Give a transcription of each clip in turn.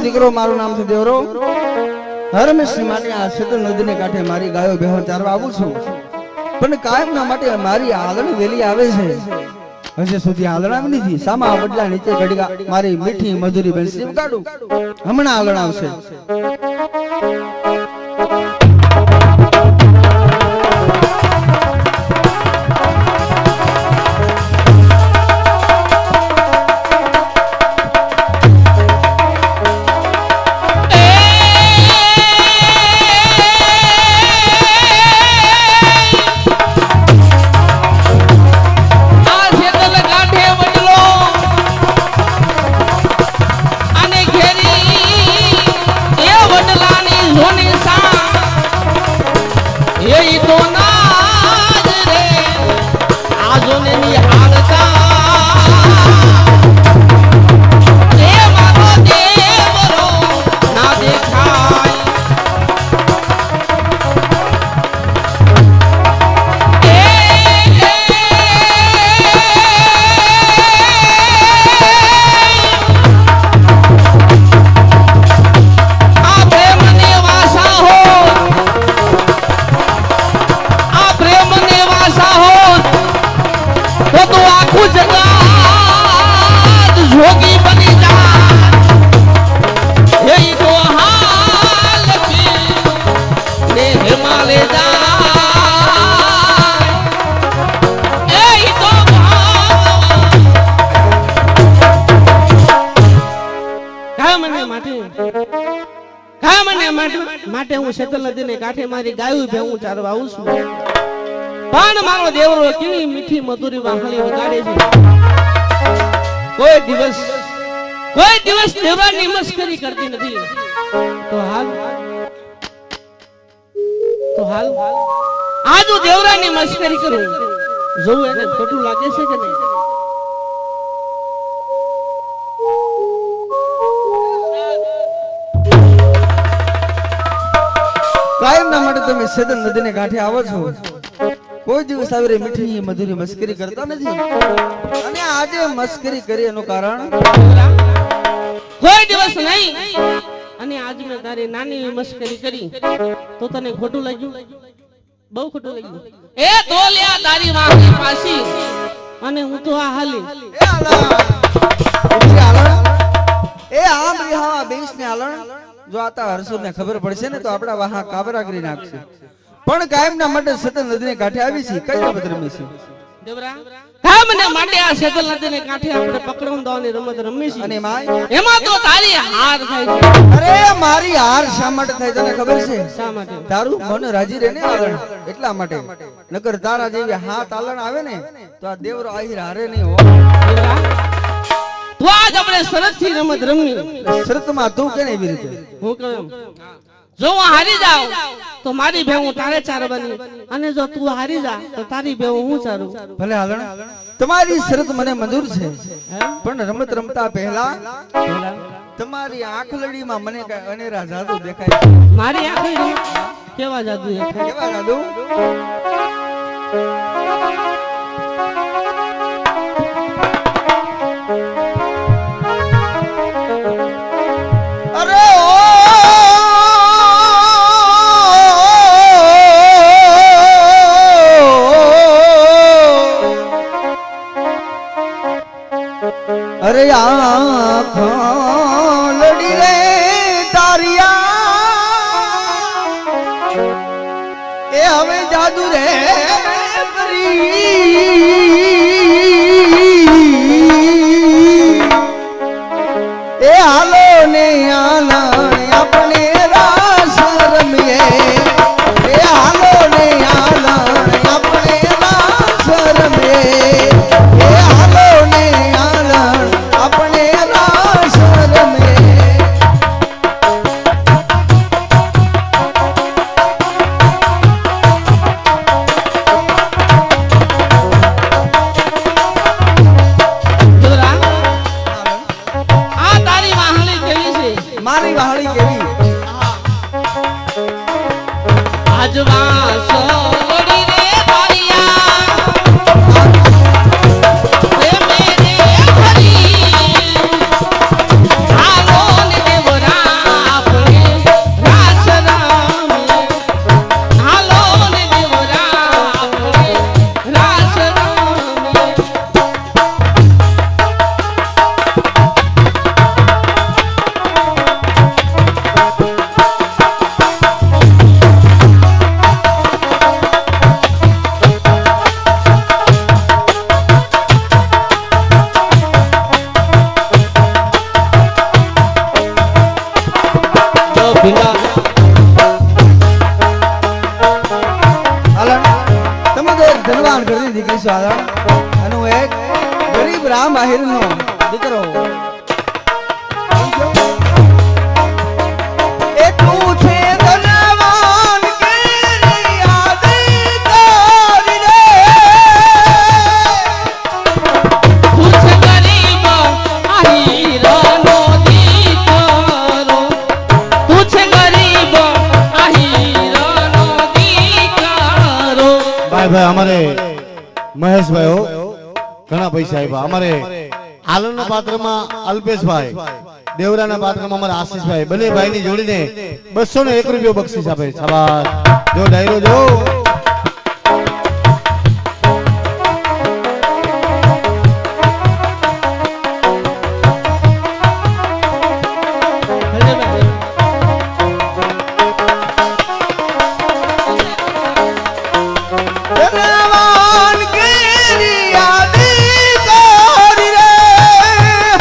દીકરો મારું નામ છે દેવરો હરમેશ માટે આ શેતલ નદીને કાંઠે મારી ગાયો બેહો ચારવા આવું છું પણ કાયમના માટે મારી આલણ વેલી આવે છે હજી સુધી આલણ આવી નથી સામા વડલા નીચે ઘડીગા મારી મીઠી મધુરી બેનસી વગાડું હમણાં આલણ આવશે માટે હું શેતલ નદીને કાંઠે મારી ગાયું ભેવું ચારવા આવું છું પણ મારો દેવરો કેવી મીઠી મધુરી વાંખળી વગાડે છે કોઈ દિવસ દેવરાની મસ્કરી કરતી નથી તો હાલ આજ હું દેવરાની મસ્કરી કરું જોઉં એને ખોટું લાગે છે કે નહીં કાયમના માટે તમે શેતલ નદીને કાંઠે આવો છો કોઈ દિવસ આવી મીઠી મધુરી મસ્કરી કરતા નથી અને આજે મસ્કરી કરી એનું કારણ કોઈ દિવસ નહીં અને આજ મેં તારી નાની મસ્કરી કરી તો તને ખોટું લાગ્યું બહુ ખોટું લાગ્યું એ તો લ્યા તારી વાંખી પાછી અને હું તો આ હાલી એ આમ રિહાવા બેંસ ને હાલણ જો આતા હરસુર ને ખબર પડશે ને તો આપડા વાહા કાબરા કરી નાખશે પણ કાયમના માટે શેતલ નદીને કાંઠે આવી છે કઈ રમત રમી છે દેવરા કામને માટે આ શેતલ નદીને કાંઠે આપણે પકડમ દાવાની રમત રમી છે અને એમાં તો તારી હાર થાય છે અરે મારી હાર શા માટે થાય તને ખબર છે શા માટે તારું મન રાજી રહે ને આલણ એટલા માટે નકર તારા જેવી હાથ આલણ આવે ને તો આ દેવરો આહીર હારે નહીં હો તો આજ આપણે શરત થી રમત રમી શરતમાં તું કેને એવી રીતે હું કહું જો હું હારી જાઉં તો મારી ભેવું તારે ચારવાની અને જો તું હારી જા તો તારી ભેવું હું ચારું ભલે હાલણ તમારી શરત મને મંજૂર છે પણ રમત રમતા પહેલા તમારી આંખલડીમાં મને કઈ અનેરા જાદુ દેખાય મારી આંખલડી કેવા જાદુ દેખાય કેવા જાદુ અરે આંખો લડી રે તારિયા એ હવે જાદુ રે એ હાલો ને આલણ આપણે રાસ રમીએ એ હાલો ને આલણ આપણે રાસ રમીએ એ હાલો ને अपने रास में મારી વાહળી કેવી આજવા સોડી રે તારિયા એ મેરે હરી હાલો ને દેવરા ધનવાન ઘરની દીકરી છું આલણ અને હું એક ગરીબ રામ આહિરનો દીકરો એ તું છે ધનવાન કેરી યાદી તારી રે તું છે ગરીબ આહીરાનો દીકરો તું છે ગરીબ આહીરાનો દીકરો ભાઈ અમારે મહેશભાઈ ઘણા પૈસા આપ્યા અમારે આલનના પાત્રમાં અલ્પેશભાઈ દેવરાના પાત્રમાં અમારા આશીષભાઈ બંને ભાઈની જોડીને 201 રૂપિયો બક્ષિસ આપે શાબાશ જો ડાયરો જો ધનવાન કેરી યાદી તારી રે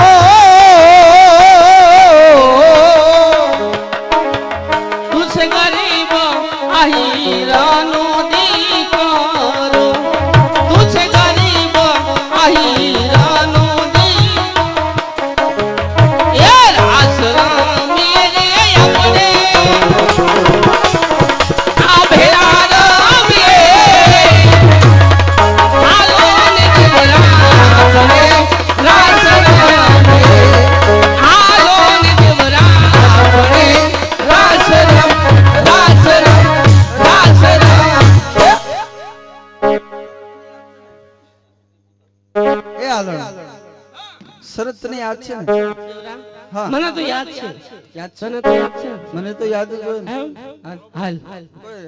હો તું છે ગરીબ આહીરાનો દીકરો તું છે ગરીબ આહીરાનો દીકરો એ રાસરામ મેરે અપને આ ભેરા રમે આલો ને દેવરા કરે રાસરામ આલો ને દેવરા કરે રાસરામ એ આલણ શરત તને યાદ છે ને હા મને તો યાદ છે યાદ છે તને તો યાદ છે મને તો યાદ જ હોય ને. એમ? હાલ કોઈ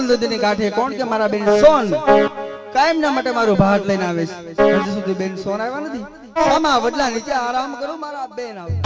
નદીની કાંઠે કોણ કે મારા બેન સોન કાયમ ના માટે મારું ભાત લઈને આવે છે હજી સુધી બેન સોન આવ્યા નથી સામા વડલા નીચે આરામ કરો મારા બેન આવે